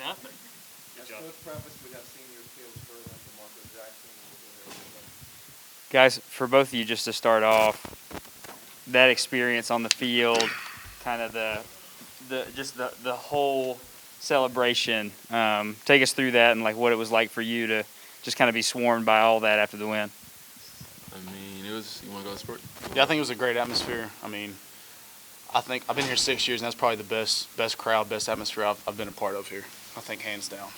nothing. Yes, Coach Preface, we have senior Caleb Sterling and Marco Jackson. Guys, for both of you, just to start off, that experience on the field, kind of the whole celebration. Take us through that and like what it was like for you to just kind of be swarmed by all that after the win. I mean, it was. You want to go to sport? Yeah, I think it was a great atmosphere. I mean, I think I've been here 6 years, and that's probably the best crowd, best atmosphere I've been a part of here. I think hands down.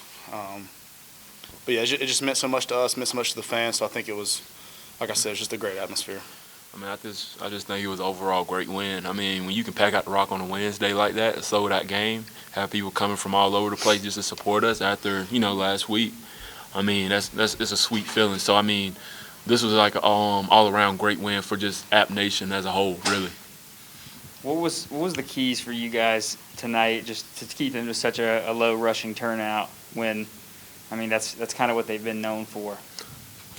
But yeah, it just meant so much to us, meant so much to the fans. So I think it was, like I said, it's just a great atmosphere. I mean, I just think it was overall great win. I mean, when you can pack out the Rock on a Wednesday like that, a sold out game, have people coming from all over the place just to support us after last week. I mean, it's a sweet feeling. So I mean, this was like all around great win for just App Nation as a whole, really. What was the keys for you guys tonight, just to keep them to such a low rushing turnout when, I mean, that's kind of what they've been known for.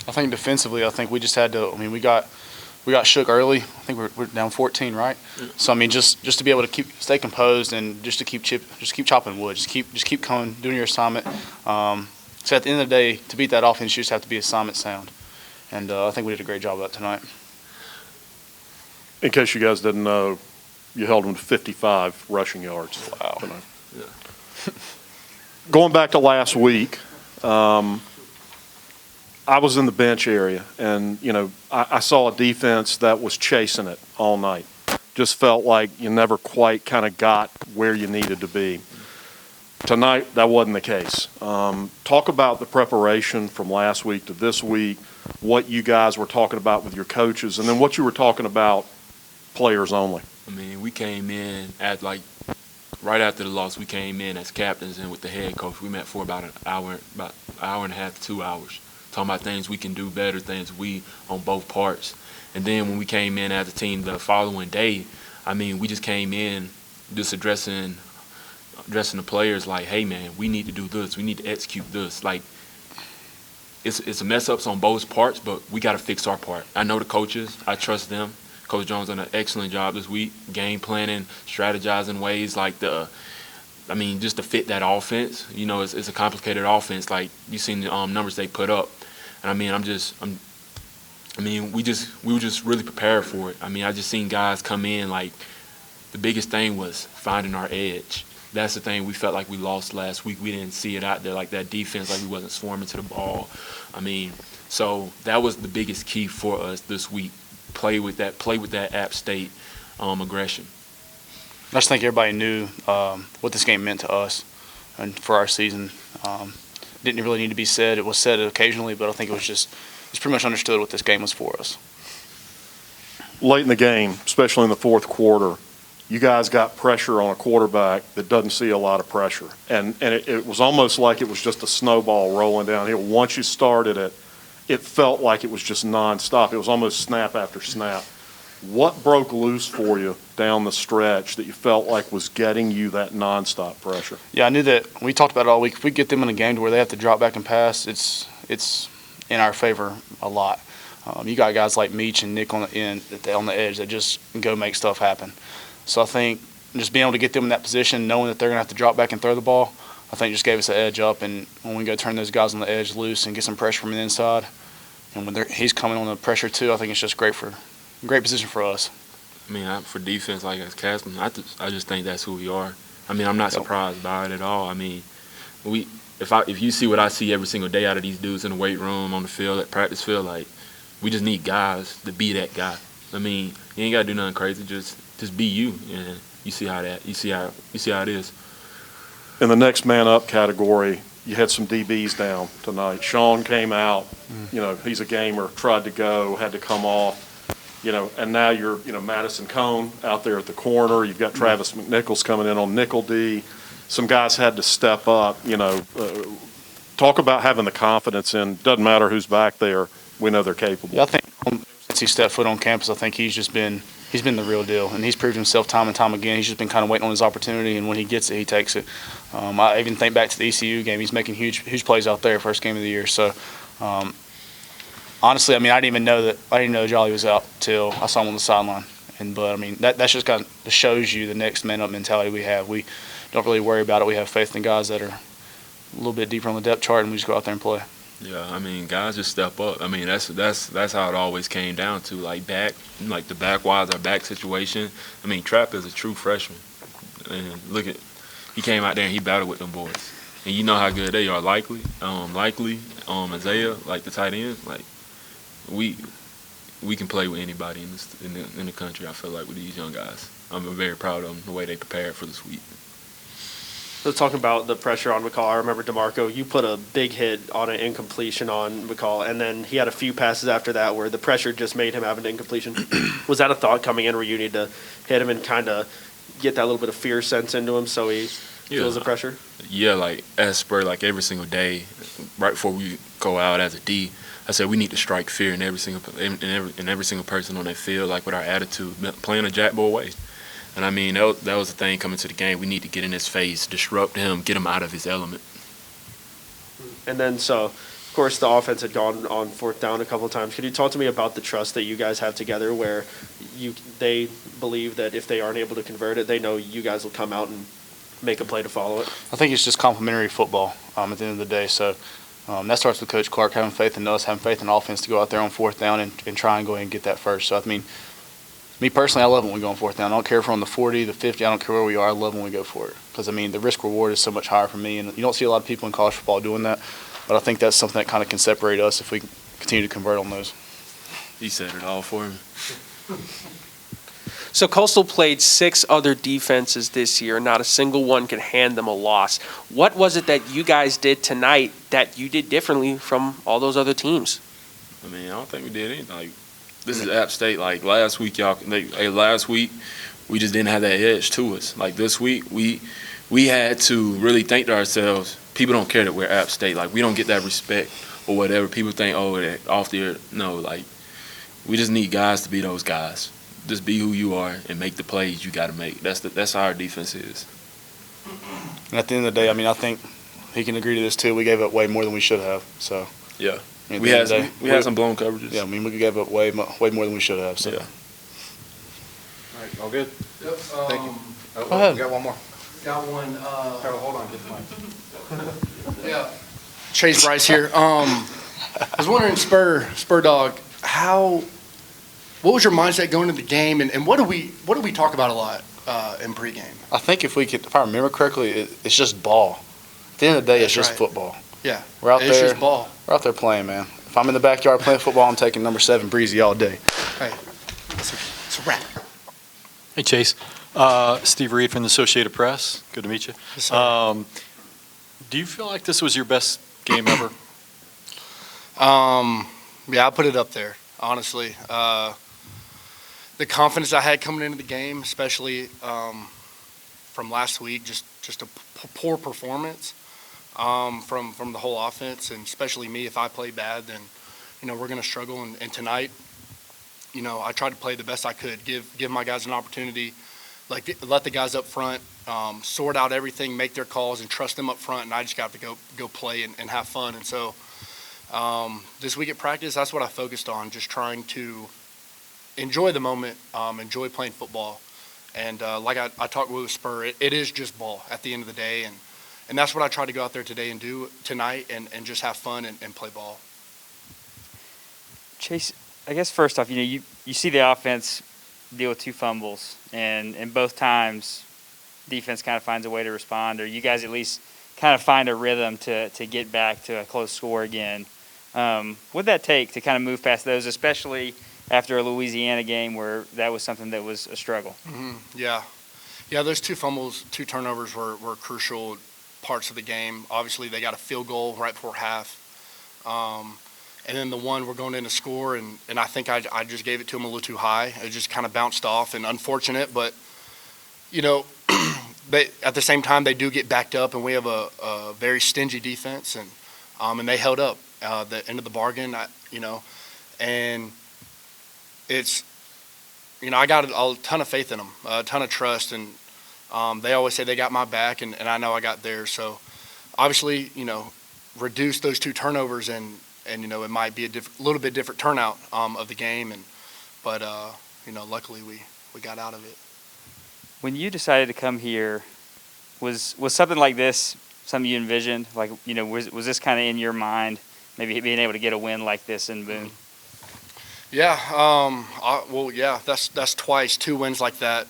I think defensively, I think we just had to. I mean, we got shook early. I think we're down 14, right? Yeah. So I mean, just to be able to stay composed and just to keep chopping wood, just keep coming, doing your assignment. So at the end of the day, to beat that offense, you just have to be assignment sound, and I think we did a great job of that tonight. In case you guys didn't know, you held them to 55 rushing yards. Wow. Tonight. Yeah. Going back to last week, I was in the bench area, and, I saw a defense that was chasing it all night. Just felt like you never quite kind of got where you needed to be. Tonight, that wasn't the case. Talk about the preparation from last week to this week, what you guys were talking about with your coaches, and then what you were talking about players only. I mean, we came in right after the loss. We came in as captains and with the head coach. We met for about an hour and a half to 2 hours, talking about things we can do better, things we on both parts. And then when we came in as a team the following day, I mean, we just came in just addressing the players like, hey man, we need to do this, we need to execute this. Like, it's a mess ups on both parts, but we got to fix our part. I know the coaches, I trust them. Coach Jones done an excellent job this week, game planning, strategizing ways just to fit that offense. It's a complicated offense. Like, you seen the numbers they put up, and we were just really prepared for it. I mean, I just seen guys come in like the biggest thing was finding our edge. That's the thing we felt like we lost last week. We didn't see it out there like that defense, like we wasn't swarming to the ball. I mean, so that was the biggest key for us this week. Play with that App State aggression. I just think everybody knew what this game meant to us and for our season. Didn't really need to be said. It was said occasionally, but I think it's pretty much understood what this game was for us. Late in the game, especially in the fourth quarter, you guys got pressure on a quarterback that doesn't see a lot of pressure. And it was almost like it was just a snowball rolling downhill. Once you started it, it felt like it was just nonstop. It was almost snap after snap. What broke loose for you down the stretch that you felt like was getting you that nonstop pressure? Yeah, I knew that. We talked about it all week. If we get them in a game to where they have to drop back and pass, it's in our favor a lot. You got guys like Meach and Nick on the edge that just go make stuff happen. So I think just being able to get them in that position, knowing that they're going to have to drop back and throw the ball, I think just gave us an edge up. And when we go turn those guys on the edge loose and get some pressure from the inside, and when he's coming on the pressure too, I think it's just great position for us. I mean, for defense, like as Castle, I just think that's who we are. I mean, I'm not surprised by it at all. I mean, if you see what I see every single day out of these dudes in the weight room, on the field, at practice field, like, we just need guys to be that guy. I mean, you ain't gotta do nothing crazy. Just be you, and you see how it is. In the next man up category, you had some DBs down tonight. Sean came out. He's a gamer. Tried to go, had to come off. And now you're, Madison Cone out there at the corner. You've got Travis McNichols coming in on nickel D. Some guys had to step up. Talk about having the confidence in. Doesn't matter who's back there. We know they're capable. Yeah, I think since he stepped foot on campus, I think he's been the real deal, and he's proved himself time and time again. He's just been kind of waiting on his opportunity, and when he gets it, he takes it. I even think back to the ECU game. He's making huge plays out there, first game of the year. So, honestly, I mean, I didn't know Jolly was out till I saw him on the sideline. But I mean, that's just kind of shows you the next man up mentality we have. We don't really worry about it. We have faith in guys that are a little bit deeper on the depth chart, and we just go out there and play. Yeah, I mean, guys just step up. I mean, that's how it always came down to, like the back-wise, our back situation. I mean, Trap is a true freshman. And look at, he came out there and he battled with them boys. And you know how good they are. Likely, Isaiah, like the tight end, like we can play with anybody in the country. I feel like with these young guys, I'm very proud of them, the way they prepared for the sweep. So talking about the pressure on McCall, I remember DeMarco, you put a big hit on an incompletion on McCall, and then he had a few passes after that where the pressure just made him have an incompletion. Was that a thought coming in where you need to hit him and kind of get that little bit of fear sense into him so he feels the pressure? Yeah, like as Spur, like every single day, right before we go out as a D, I said we need to strike fear in every single person on that field, like with our attitude, playing a Jack Boy way. And I mean, that was the thing coming to the game. We need to get in his face, disrupt him, get him out of his element. And then, so, of course, the offense had gone on fourth down a couple of times. Could you talk to me about the trust that you guys have together where they believe that if they aren't able to convert it, they know you guys will come out and make a play to follow it? I think it's just complimentary football at the end of the day. So that starts with Coach Clark having faith in us, having faith in offense to go out there on fourth down and try and go ahead and get that first. So, I mean, me personally, I love when we go on fourth down. I don't care if we're on the 40, the 50. I don't care where we are. I love when we go for it because, I mean, the risk-reward is so much higher for me. And you don't see a lot of people in college football doing that. But I think that's something that kind of can separate us if we continue to convert on those. He said it all for me. So Coastal played 6 other defenses this year. Not a single one can hand them a loss. What was it that you guys did tonight that you did differently from all those other teams? I mean, I don't think we did anything. Like, this is App State. Like last week, last week we just didn't have that edge to us. Like this week, we had to really think to ourselves. People don't care that we're App State. Like we don't get that respect or whatever. People think, oh, they're off the. No, like we just need guys to be those guys. Just be who you are and make the plays you got to make. That's how our defense is. And at the end of the day, I mean, I think he can agree to this too. We gave up way more than we should have. So yeah, I mean, we had some blown coverages. Yeah, I mean, we gave up way more than we should have. So. Yeah. All right, all good? Yep. Thank you. Oh, Go ahead. We got one more. Got one. Harold, hold on, get the mic. Yeah. Chase Bryce here. I was wondering, Spur Dog, what was your mindset going into the game, and what do we talk about a lot in pregame? I think if I remember correctly, it's just ball. At the end of the day, it's That's just right. football. Yeah. We're out It's there. just ball. We're out there playing, man. If I'm in the backyard playing football, I'm taking number 7 Breezy all day. Hey, it's a wrap. Hey, Chase. Steve Reed from the Associated Press. Good to meet you. Yes, sir. Do you feel like this was your best game ever? Yeah, I put it up there, honestly. The confidence I had coming into the game, especially from last week, just a poor performance from the whole offense, and especially me. If I play bad, then we're going to struggle. And tonight, I tried to play the best I could, give my guys an opportunity, let the guys up front sort out everything, make their calls, and trust them up front. And I just got to go play and have fun. And so this week at practice, that's what I focused on, just trying to enjoy the moment, enjoy playing football. And like I talked with Spur, it is just ball at the end of the day. And that's what I tried to go out there today and do tonight and just have fun and play ball. Chase, I guess first off, you see the offense deal with 2 fumbles, and both times defense kind of finds a way to respond, or you guys at least kind of find a rhythm to get back to a close score again. What'd that take to kind of move past those, especially after a Louisiana game where that was something that was a struggle? Mm-hmm. Yeah, those 2 fumbles, 2 turnovers were crucial parts of the game. Obviously, they got a field goal right before half. And then the one we're going in to score, and I think I just gave it to them a little too high. It just kind of bounced off, and unfortunate, but, at the same time, they do get backed up, and we have a very stingy defense, and they held up the end of the bargain, and it's, I got a ton of faith in them, a ton of trust, and they always say they got my back, and I know I got theirs. So obviously, reduce those 2 turnovers, and it might be a little bit different turnout of the game, but luckily we got out of it. When you decided to come here, was something like this something you envisioned? Like, was this kind of in your mind, maybe being able to get a win like this in Boone? Yeah, yeah, that's twice, 2 wins like that.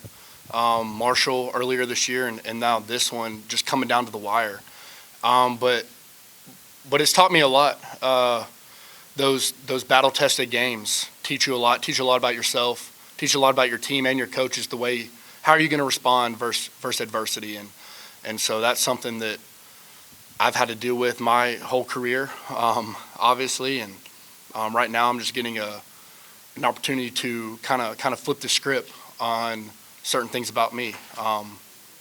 Marshall earlier this year, and now this one just coming down to the wire. But it's taught me a lot. Those battle-tested games teach you a lot about yourself, teach you a lot about your team and your coaches, how are you going to respond versus adversity. And so that's something that I've had to deal with my whole career, obviously. And right now I'm just getting an opportunity to kind of flip the script on certain things about me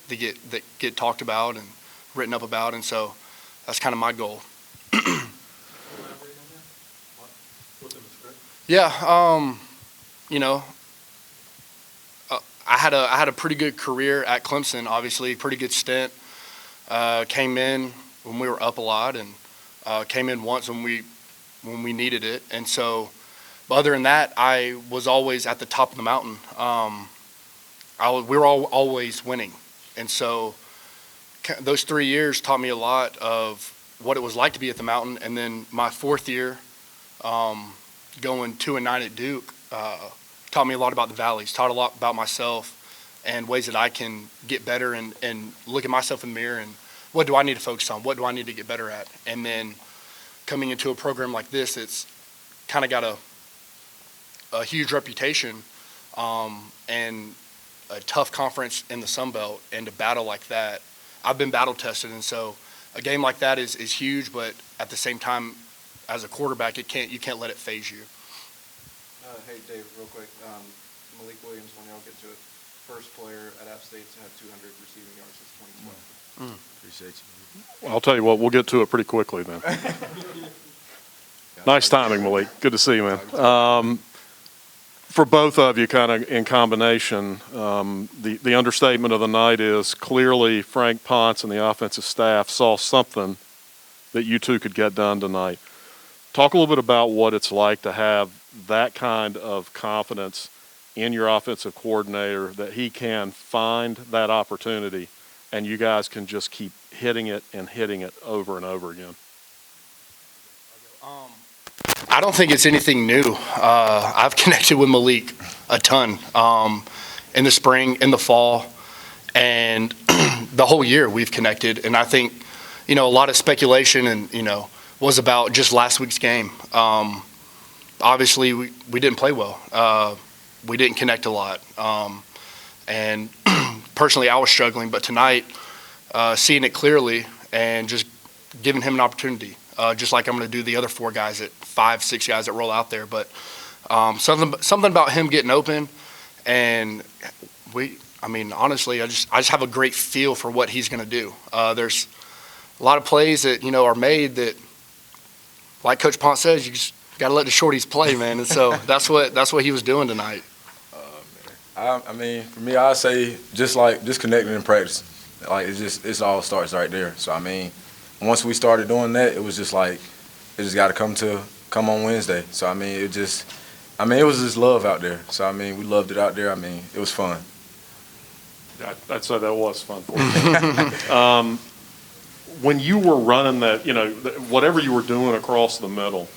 that get talked about and written up about. And so that's kind of my goal. Yeah, I had a pretty good career at Clemson, obviously, pretty good stint. Came in when we were up a lot, and came in once when we needed it. And so, but other than that, I was always at the top of the mountain. We were always winning, and so those 3 years taught me a lot of what it was like to be at the mountain. And then my 4th year, going 2-9 at Duke, taught me a lot about the valleys, taught a lot about myself and ways that I can get better and look at myself in the mirror and what do I need to focus on? What do I need to get better at? And then coming into a program like this, it's kind of got a huge reputation and a tough conference in the Sun Belt, and to battle like that, I've been battle tested. And so a game like that is huge, but at the same time, as a quarterback, you can't let it phase you. Hey, Dave, real quick. Malik Williams, when y'all get to it, first player at App State to have 200 receiving yards since 2012. Appreciate you. Well, I'll tell you what, we'll get to it pretty quickly then. Nice timing, Malik. Good to see you, man. For both of you, kind of in combination, the understatement of the night is clearly Frank Ponce and the offensive staff saw something that you two could get done tonight. Talk a little bit about what it's like to have that kind of confidence in your offensive coordinator, that he can find that opportunity and you guys can just keep hitting it over and over again. I don't think it's anything new. I've connected with Malik a ton in the spring, in the fall, and the whole year we've connected. And I think, a lot of speculation and, was about just last week's game. Obviously, we didn't play well. We didn't connect a lot. And personally, I was struggling. But tonight, seeing it clearly and just giving him an opportunity, just like I'm going to do the other 4 guys, 5-6 guys that roll out there. But something about him getting open, and honestly, I just have a great feel for what he's going to do. There's a lot of plays that I made that, like Coach Ponce says, you just got to let the shorties play, man. And so that's what he was doing tonight. For me, I say just connecting in practice. Like it all starts right there. So once we started doing that, it was just like it just got to come on Wednesday. So it was just love out there. So we loved it out there. It was fun. I'd say that was fun for you. When you were running that, whatever you were doing across the middle,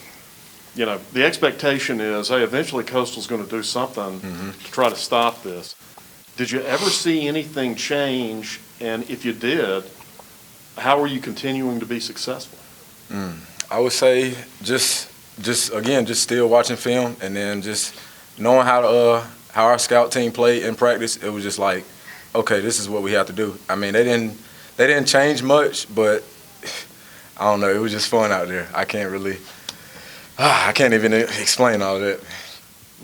the expectation is, hey, eventually Coastal's going to do something to try to stop this. Did you ever see anything change? And if you did, how are you continuing to be successful? I would say just still watching film, and then just knowing how our scout team played in practice. It was just like, okay, this is what we have to do. They didn't change much, but I don't know. It was just fun out there. I can't even explain all that.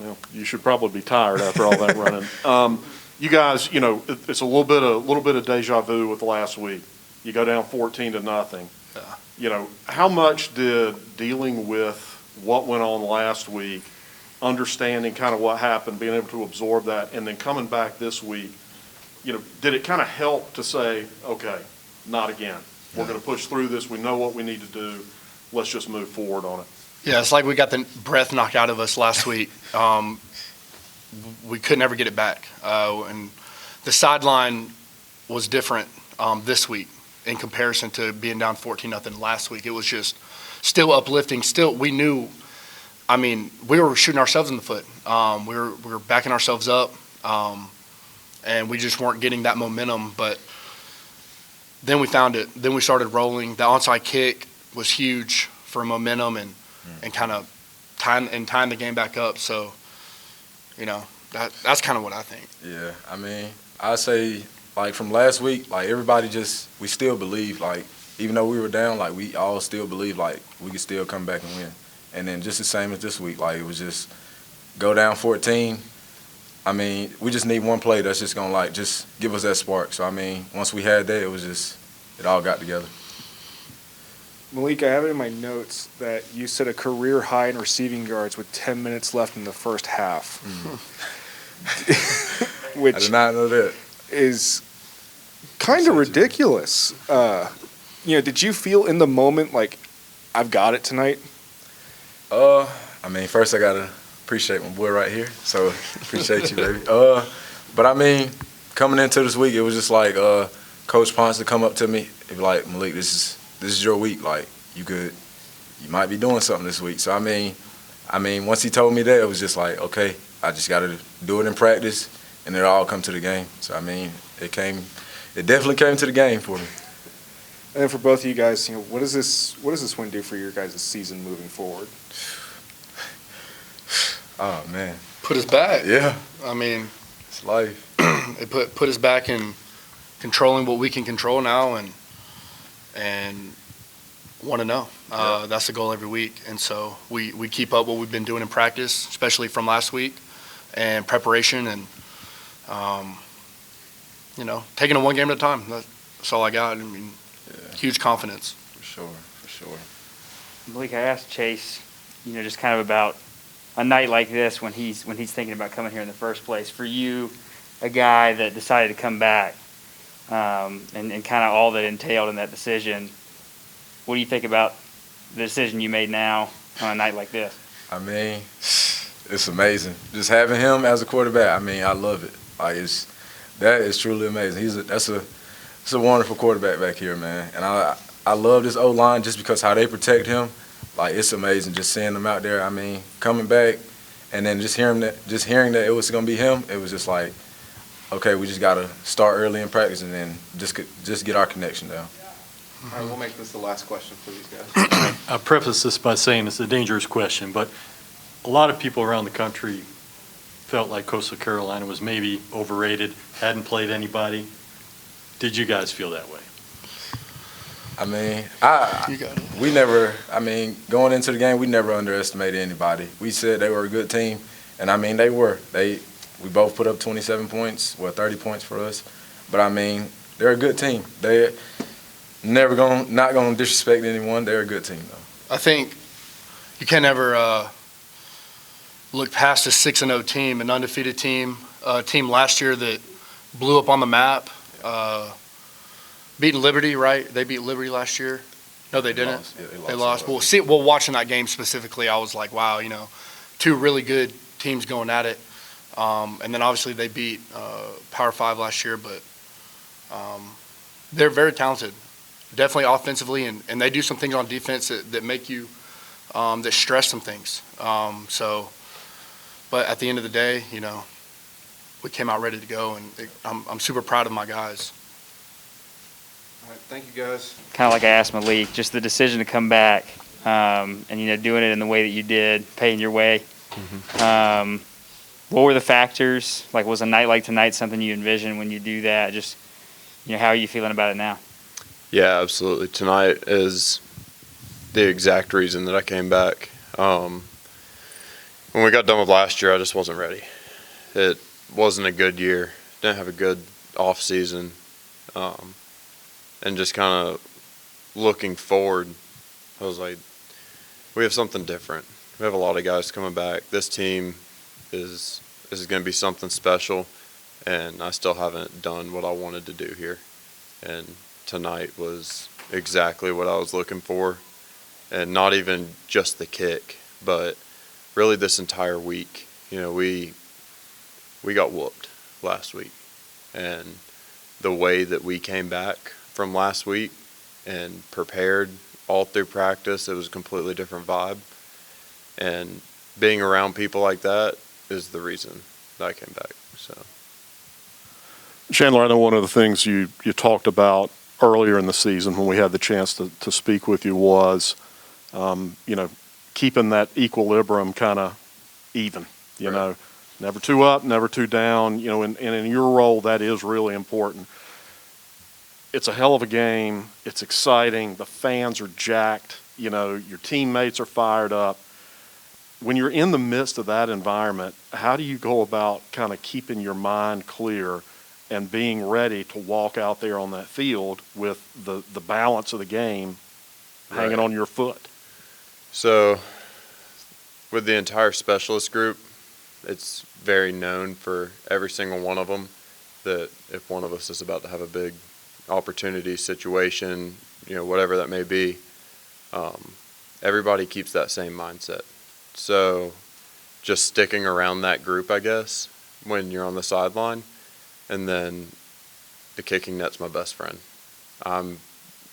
Well, you should probably be tired after all that running. You guys, it's a little bit of deja vu with last week. You go down 14-0. How much did dealing with what went on last week, understanding kind of what happened, being able to absorb that, and then coming back this week, did it kind of help to say, okay, not again. We're going to push through this. We know what we need to do. Let's just move forward on it. Yeah, it's like we got the breath knocked out of us last week. We could never get it back. And the sideline was different this week in comparison to being down 14-0 last week. It was just still uplifting. Still, we knew. I mean, we were shooting ourselves in the foot. We were backing ourselves up, and we just weren't getting that momentum. But then we found it. Then we started rolling. The onside kick was huge for momentum and kind of tying the game back up. So, that's kind of what I think. Yeah, I mean, I say like from last week, like everybody we still believe, like even though we were down, like we all still believe like we could still come back and win. And then just the same as this week, like it was just go down 14. I mean, we just need one play that's just gonna like just give us that spark. So I mean, once we had that, it all got together. Malik, I have it in my notes that you set a career high in receiving yards with 10 minutes left in the first half. Which I did not know that. is kind of ridiculous. Did you feel in the moment like, I've got it tonight? I mean, first I gotta appreciate my boy right here. So appreciate you, baby. But I mean, coming into this week, it was just like Coach Ponce to come up to me and be like, Malik, this is your week. Like you might be doing something this week. So I mean, once he told me that, it was just like, okay, I just gotta do it in practice, and it all come to the game. So I mean, it definitely came to the game for me. And then for both of you guys, what does this win do for your guys' season moving forward? Oh man, Put us back. yeah, I mean, it's life. it put us back in controlling what we can control now, and want to know. That's the goal every week, and so we keep up what we've been doing in practice, especially from last week, and preparation, and taking it one game at a time. That's all I got. I mean, huge confidence. For sure. Malik, I asked Chase, just kind of about a night like this when he's thinking about coming here in the first place. For you, a guy that decided to come back, and kind of all that entailed in that decision, what do you think about the decision you made now on a night like this? I mean, it's amazing. Just having him as a quarterback, I mean, I love it. Like that is truly amazing. That's a wonderful quarterback back here, man. And I love this O-line just because how they protect him. Like it's amazing just seeing them out there. I mean, coming back and then just hearing that it was gonna be him, it was just like, okay, we just gotta start early in practice and then just get our connection down. All right, we'll make this the last question for these guys. I'll preface this by saying it's a dangerous question, but a lot of people around the country felt like Coastal Carolina was maybe overrated, hadn't played anybody. Did you guys feel that way? I mean, You got it. we never, I mean, going into the game, we never underestimated anybody. We said they were a good team, and I mean, they were. We both put up 27 points, 30 points for us. But I mean, they're a good team. They're not going to disrespect anyone. They're a good team, though. I think you can never look past a 6-0 team, an undefeated team, a team last year that blew up on the map. Beating Liberty, right? They beat Liberty last year. No, they didn't. lost. Yeah, They lost. Well, watching that game specifically, I was like, wow, two really good teams going at it. And then obviously they beat Power 5 last year, but they're very talented, definitely offensively, and they do some things on defense that make you that stress some things. But at the end of the day, we came out ready to go, and I'm super proud of my guys. All right, thank you, guys. Kind of like I asked Malik, just the decision to come back, and doing it in the way that you did, paying your way. What were the factors? Like, was a night like tonight something you envisioned when you do that? Just, how are you feeling about it now? Yeah, absolutely. Tonight is the exact reason that I came back. When we got done with last year, I just wasn't ready. It wasn't a good year. Didn't have a good off season. And just kind of looking forward, I was like, we have something different. We have a lot of guys coming back. This team is going to be something special, and I still haven't done what I wanted to do here. And tonight was exactly what I was looking for, and not even just the kick, but really this entire week. We got whooped last week, and the way that we came back from last week and prepared all through practice. It was a completely different vibe. And being around people like that is the reason that I came back. So, Chandler, I know one of the things you talked about earlier in the season when we had the chance to speak with you was, keeping that equilibrium kind of even, you know, never too up, never too down, and in your role, that is really important. It's a hell of a game. It's exciting. The fans are jacked. Your teammates are fired up. When you're in the midst of that environment, how do you go about kind of keeping your mind clear and being ready to walk out there on that field with the balance of the game hanging on your foot? So with the entire specialist group, it's very known for every single one of them that if one of us is about to have a big opportunity situation, whatever that may be, everybody keeps that same mindset. So just sticking around that group, I guess, when you're on the sideline. And then the kicking net's my best friend. I'm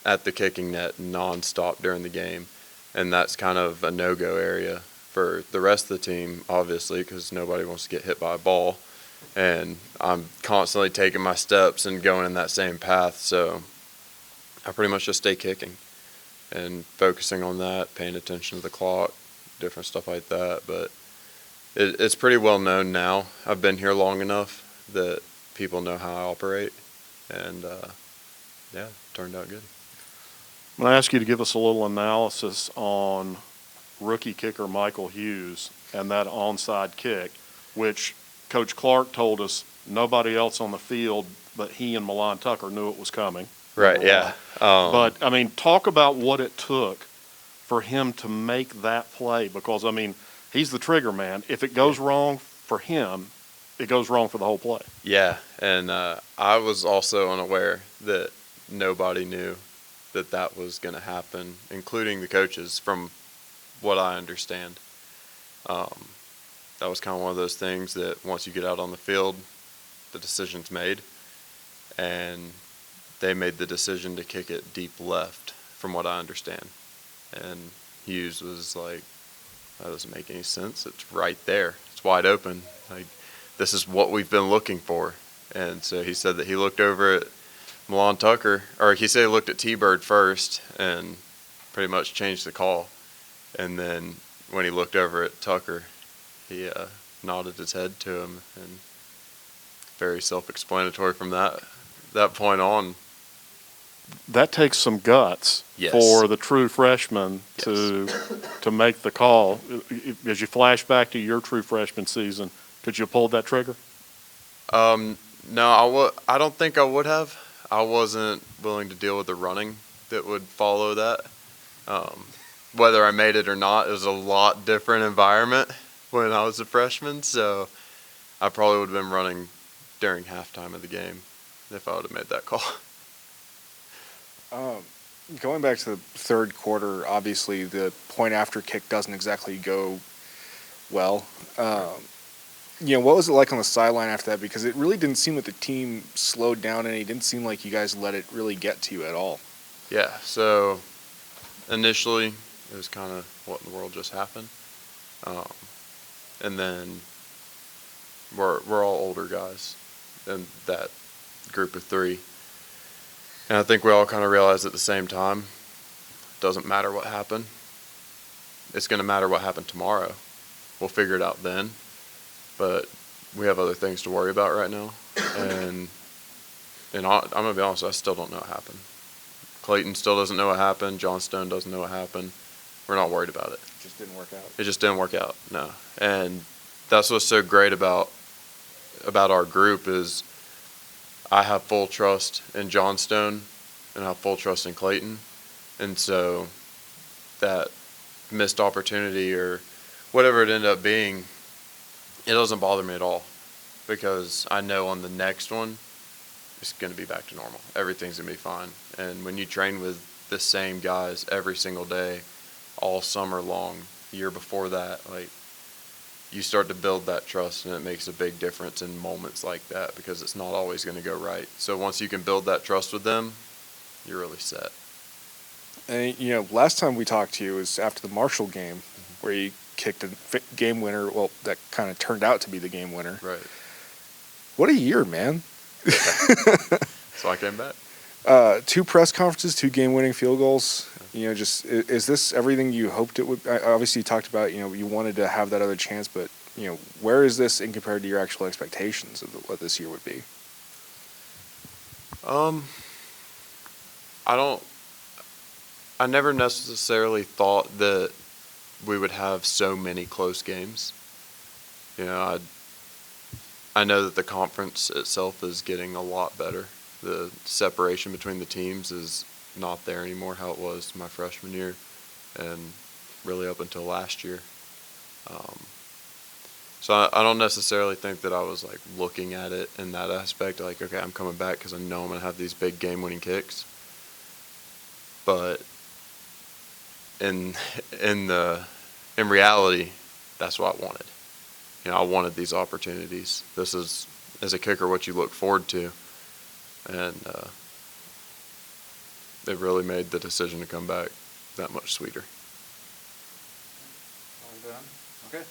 at the kicking net nonstop during the game. And that's kind of a no-go area for the rest of the team, obviously, because nobody wants to get hit by a ball. And I'm constantly taking my steps and going in that same path. So I pretty much just stay kicking and focusing on that, paying attention to the clock, different stuff like that. But it's pretty well known now. I've been here long enough that people know how I operate. And, it turned out good. I'm going to ask you to give us a little analysis on rookie kicker Michael Hughes and that onside kick, which Coach Clark told us nobody else on the field but he and Milan Tucker knew it was coming. Right, yeah. But, talk about what it took for him to make that play because, he's the trigger man. If it goes wrong for him, it goes wrong for the whole play. Yeah, and I was also unaware that nobody knew that was going to happen, including the coaches, from what I understand. That was kind of one of those things that once you get out on the field, the decision's made. And they made the decision to kick it deep left, from what I understand. And Hughes was like, that doesn't make any sense. It's right there. It's wide open. Like, this is what we've been looking for. And so he said that he looked over at Milan Tucker, or he said he looked at T-Bird first and pretty much changed the call. And then when he looked over at Tucker, he nodded his head to him, and very self-explanatory from that point on. That takes some guts for the true freshman to make the call. As you flash back to your true freshman season, could you have pulled that trigger? No, I don't think I would have. I wasn't willing to deal with the running that would follow that. Whether I made it or not, it was a lot different environment when I was a freshman, so I probably would have been running during halftime of the game if I would have made that call. Going back to the third quarter, obviously the point after kick doesn't exactly go well. What was it like on the sideline after that? Because it really didn't seem like the team slowed down any. It didn't seem like you guys let it really get to you at all. Yeah, so initially it was kind of what in the world just happened. And then we're all older guys in that group of three. And I think we all kind of realized at the same time, it doesn't matter what happened. It's going to matter what happened tomorrow. We'll figure it out then. But we have other things to worry about right now. And I'm going to be honest, I still don't know what happened. Clayton still doesn't know what happened. John Stone doesn't know what happened. We're not worried about it. It just didn't work out. It just didn't work out, no. And that's what's so great about our group is I have full trust in John Stone and I have full trust in Clayton. And so that missed opportunity or whatever it ended up being, it doesn't bother me at all because I know on the next one, it's going to be back to normal. Everything's going to be fine. And when you train with the same guys every single day, all summer long, the year before that, like, you start to build that trust, and it makes a big difference in moments like that because it's not always going to go right. So once you can build that trust with them, you're really set. And, last time we talked to you was after the Marshall game where you kicked a game winner. Well, that kind of turned out to be the game winner. Right. What a year, man. So I came back. 2 press conferences, 2 game-winning field goals. Is this everything you hoped it would? Obviously, you talked about you wanted to have that other chance, but where is this in compared to your actual expectations of what this year would be? I never necessarily thought that we would have so many close games. I know that the conference itself is getting a lot better. The separation between the teams is not there anymore how it was my freshman year and really up until last year. So I don't necessarily think that I was like looking at it in that aspect, like, okay, I'm coming back because I know I'm going to have these big game-winning kicks. But in reality, that's what I wanted. I wanted these opportunities. This is, as a kicker, what you look forward to. And it really made the decision to come back that much sweeter. All done? Okay.